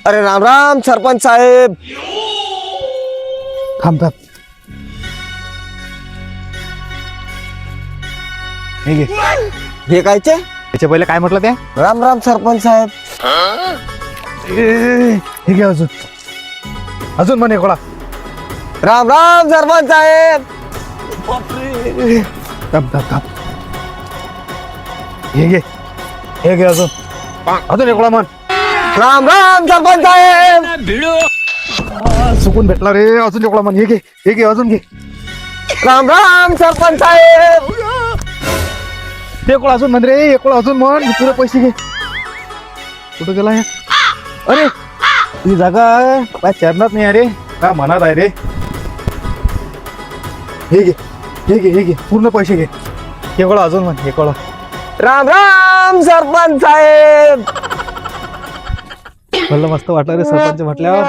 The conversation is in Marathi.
अरे राम राम सरपंच साहेब. थांब थांब. हे घे. हे कायचे? त्याच्या पहिले काय म्हटलं ते? राम राम सरपंच साहेब. हे घे अजून. अजून म्हणे कोणा. राम राम सरपंच साहेब. थांब थांब थांब. हे घे. हे घे अजून. अजून एकोळा म्हण. राम राम सरपंच साहेब. सुकून भेटला रे. अजून एकोळा म्हण. हे घे. हे घे अजून घे. राम राम सरपंच साहेब. एकोळा अजून म्हण रे. एकोळा अजून म्हण. पुरे पैसे घे. कुठं गेला हे? अरे ही जागा काय चरणात नाही अरे. काय मनात आहे रे. हे घे. हे घे. हे घे. पूर्ण पैसे घे. एकोळा अजून म्हण. एकोळा. राम राम सरपंच साहेब. मला मस्त वाटलं रे सरपंच म्हटल्यावर.